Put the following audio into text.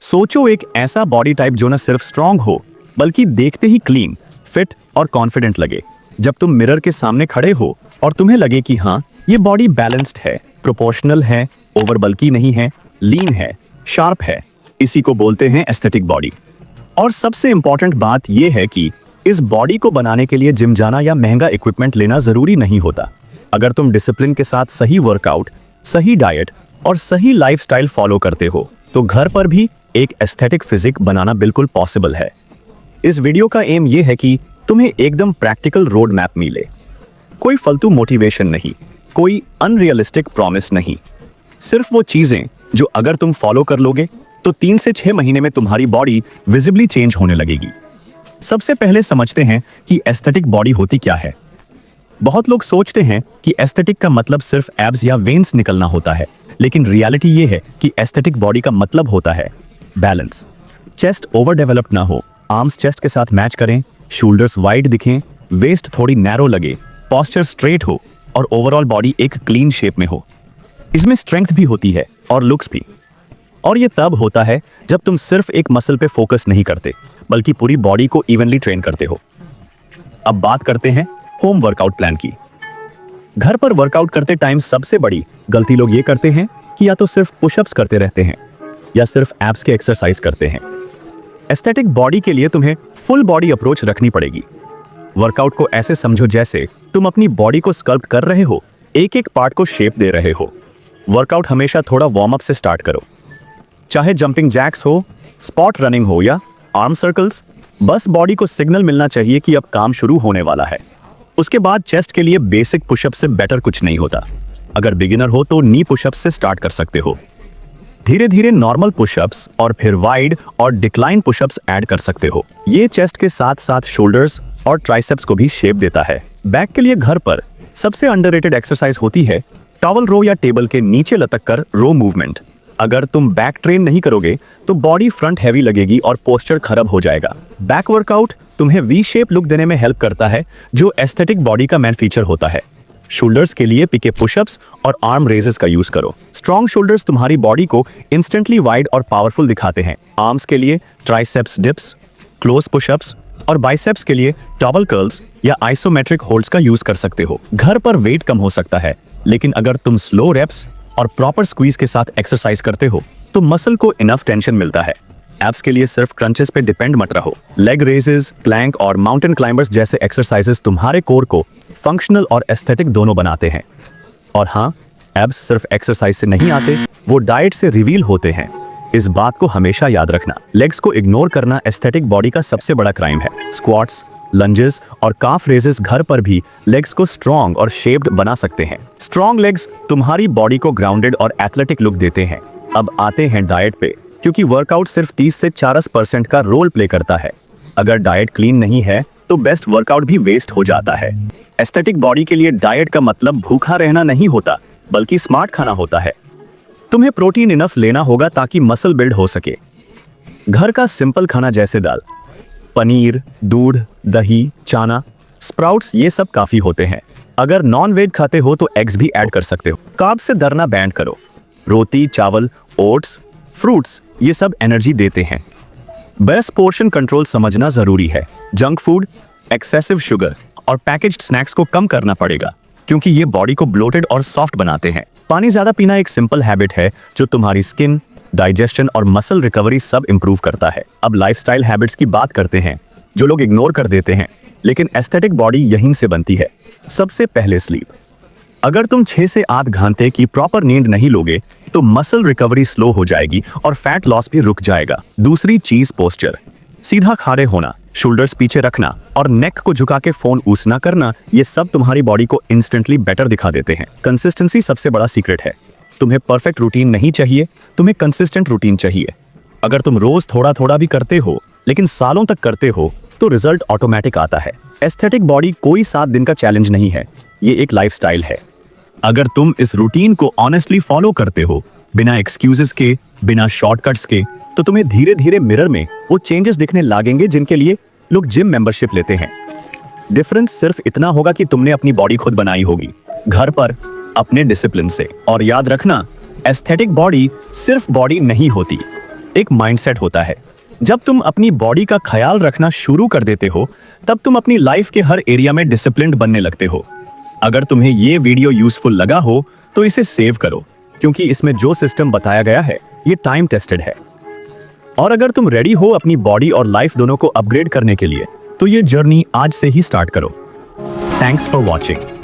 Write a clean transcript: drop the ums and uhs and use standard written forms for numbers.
सोचो एक ऐसा बॉडी टाइप जो न सिर्फ स्ट्रांग हो बल्कि देखते ही क्लीन, फिट और कॉन्फिडेंट लगे। जब तुम मिरर के सामने खड़े हो और तुम्हें लगे कि हाँ, ये बॉडी बैलेंस्ड है, प्रोपोर्शनल है, ओवर बल्की नहीं है, लीन है, शार्प है, इसी को बोलते हैं एस्थेटिक बॉडी। और सबसे इंपॉर्टेंट बात यह है कि इस बॉडी को बनाने के लिए जिम जाना या महंगा इक्विपमेंट लेना जरूरी नहीं होता। अगर तुम डिसिप्लिन के साथ सही वर्कआउट, सही डाइट और सही लाइफस्टाइल फॉलो करते हो तो घर पर भी एक एस्थेटिक फिजिक बनाना बिल्कुल पॉसिबल है। इस वीडियो का एम ये है कि तुम्हें एकदम प्रैक्टिकल रोड मैप मिले। कोई फालतू मोटिवेशन नहीं, कोई अनरियलिस्टिक प्रॉमिस नहीं, सिर्फ वो चीजें जो अगर तुम फॉलो कर लोगे तो 3 से 6 महीने में तुम्हारी बॉडी विजिबली चेंज होने लगेगी। सबसे पहले समझते हैं कि एस्थेटिक बॉडी होती क्या है। बहुत लोग सोचते हैं कि एस्थेटिक का मतलब सिर्फ एब्स या वेन्स निकलना होता है, लेकिन रियलिटी ये है कि एस्थेटिक बॉडी का मतलब होता है बैलेंस। चेस्ट ओवर डेवलप्ड ना हो, आर्म्स चेस्ट के साथ मैच करें, शोल्डर्स वाइड दिखें, वेस्ट थोड़ी नैरो लगे, पोस्चर स्ट्रेट हो और ओवरऑल बॉडी एक क्लीन शेप में हो। इसमें स्ट्रेंथ भी होती है और लुक्स भी। और ये तब होता है जब तुम सिर्फ एक मसल पे फोकस नहीं करते बल्कि पूरी बॉडी को इवनली ट्रेन करते हो। अब बात करते हैं होम वर्कआउट प्लान की। घर पर वर्कआउट करते टाइम सबसे बड़ी गलती लोग ये करते हैं कि या तो सिर्फ पुशअप्स करते रहते हैं या सिर्फ एब्स के एक्सरसाइज करते हैं। एस्थेटिक बॉडी के लिए तुम्हें फुल बॉडी अप्रोच रखनी पड़ेगी। वर्कआउट को ऐसे समझो जैसे तुम अपनी बॉडी को स्कल्प्ट कर रहे हो, एक एक पार्ट को शेप दे रहे हो। वर्कआउट हमेशा थोड़ा वार्म अप से स्टार्ट करो, चाहे जंपिंग जैक्स हो, स्पॉट रनिंग हो या आर्म सर्कल्स। बस बॉडी को सिग्नल मिलना चाहिए कि अब काम शुरू होने वाला है। उसके बाद चेस्ट के लिए बेसिक पुशअप से बेटर कुछ नहीं होता। अगर बिगिनर हो तो नी पुशअप से स्टार्ट कर सकते हो। धीरे धीरे नॉर्मल पुशअप्स और फिर वाइड और डिक्लाइन पुशअप्स ऐड कर सकते हो। ये चेस्ट के साथ साथ शोल्डर्स और ट्राइसेप्स को भी शेप देता है। बैक के लिए घर पर सबसे अंडररेटेड एक्सरसाइज होती है टॉवल रो या टेबल के नीचे लटक कर रो मूवमेंट। अगर तुम बैक ट्रेन नहीं करोगे तो बॉडी फ्रंट हैवी लगेगी और पोस्चर खराब हो जाएगा। बैक वर्कआउट तुम्हें वी शेप लुक देने में हेल्प करता है, जो एस्थेटिक बॉडी का मेन फीचर होता है। शोल्डर्स के लिए पीके पुशअप्स और आर्म रेजेस का यूज करो। स्ट्रॉन्ग शोल्डर्स तुम्हारी बॉडी को इंस्टेंटली वाइड और पावरफुल दिखाते हैं। आर्म्स के लिए ट्राइसेप्स डिप्स, क्लोज पुशअप्स और बाइसेप्स के लिए टॉवल कर्ल्स या आइसोमेट्रिक होल्ड्स का यूज कर सकते हो। घर पर वेट कम हो सकता है, लेकिन अगर तुम स्लो रेप्स और प्रॉपर स्क्वीज के साथ एक्सरसाइज करते हो तो मसल को इनफ टेंशन मिलता है। एब्स के लिए सिर्फ क्रंचेस पे डिपेंड मत रहो। लेग रेजेस, प्लैंक और माउंटेन क्लाइंबर्स जैसे एक्सरसाइजेस तुम्हारे कोर को फंक्शनल और एस्थेटिक दोनों बनाते हैं। और हाँ, एब्स सिर्फ एक्सरसाइज से नहीं आते, वो डाइट से रिवील होते हैं। इस बात को हमेशा याद रखना। लेग्स को इग्नोर करना एस्थेटिक बॉडी का सबसे बड़ा क्राइम है। स्क्वाट्स, लंजेस और काफ रेजेस घर पर भी लेग्स को स्ट्रॉन्ग और शेप्ड बना सकते हैं। स्ट्रॉन्ग लेग्स तुम्हारी बॉडी को ग्राउंडेड और एथलेटिक लुक देते हैं। अब आते हैं डाइट पे, क्योंकि वर्कआउट सिर्फ 30 से 40% का रोल प्ले करता है। अगर डाइट क्लीन नहीं है तो बेस्ट वर्कआउट भी वेस्ट हो जाता है। एस्थेटिक बॉडी के लिए डाइट का मतलब भूखा रहना नहीं होता, बल्कि स्मार्ट खाना होता है। तुम्हें प्रोटीन इनफ लेना होगा ताकि मसल बिल्ड हो सके। घर का सिंपल खाना जैसे दाल, पनीर, दूध, दही, चना, स्प्राउट्स, ये सब काफी होते हैं। अगर नॉन वेज खाते हो तो एग्स भी ऐड कर सकते हो। कार्ब से डरना बैंड करो। रोटी, चावल, ओट्स, फ्रूट्स, ये सब एनर्जी देते हैं। बेस्ट पोर्शन कंट्रोल समझना जरूरी है। जंक फूड, एक्सेसिव शुगर और पैकेज्ड स्नैक्स को कम करना पड़ेगा, क्योंकि ये बॉडी को ब्लोटेड और सॉफ्ट बनाते हैं। पानी ज्यादा पीना एक सिंपल हैबिट है जो तुम्हारी स्किन, डाइजेशन और मसल रिकवरी सब इंप्रूव करता है। अब लाइफस्टाइल हैबिट्स की बात करते हैं जो लोग इग्नोर कर देते हैं, लेकिन एस्थेटिक बॉडी यहीं से बनती है। सबसे पहले स्लीप। अगर तुम 6 से 8 घंटे की प्रॉपर नींद नहीं लोगे तो मसल रिकवरी स्लो हो जाएगी और फैट लॉस भी रुक जाएगा। दूसरी चीज पोस्चर। सीधा खड़े होना, शोल्डर्स पीछे रखना और नेक को झुका के फोन यूज ना करना, ये सब तुम्हारी बॉडी को इंस्टेंटली बेटर दिखा देते हैं। कंसिस्टेंसी सबसे बड़ा सीक्रेट है। तुम्हें परफेक्ट रूटीन नहीं चाहिए, तुम्हें कंसिस्टेंट रूटीन चाहिए। अगर तुम रोज थोड़ा थोड़ा भी करते हो लेकिन सालों तक करते हो तो रिजल्ट ऑटोमेटिक आता है। एस्थेटिक बॉडी कोई 7 दिन का चैलेंज नहीं है, ये एक लाइफस्टाइल है। अगर तुम इस रूटीन को ऑनेस्टली फॉलो करते हो, बिना एक्सक्यूजेस के, बिना शॉर्टकट्स के, तो तुम्हें धीरे धीरे मिरर में वो चेंजेस दिखने लगेंगे जिनके लिए लोग जिम मेंबरशिप लेते हैं। डिफरेंस सिर्फ इतना होगा कि तुमने अपनी बॉडी खुद बनाई होगी, घर पर अपने डिसिप्लिन से। और याद रखना, एस्थेटिक बॉडी सिर्फ बॉडी नहीं होती, एक माइंडसेट होता है। जब तुम अपनी बॉडी का ख्याल रखना शुरू कर देते हो, तब तुम अपनी लाइफ के हर एरिया में डिसिप्लिन्ड बनने लगते हो। अगर तुम्हें ये वीडियो यूजफुल लगा हो तो इसे सेव करो, क्योंकि इसमें जो सिस्टम बताया गया है ये टाइम टेस्टेड है। और अगर तुम रेडी हो अपनी बॉडी और लाइफ दोनों को अपग्रेड करने के लिए, तो ये जर्नी आज से ही स्टार्ट करो। Thanks for watching.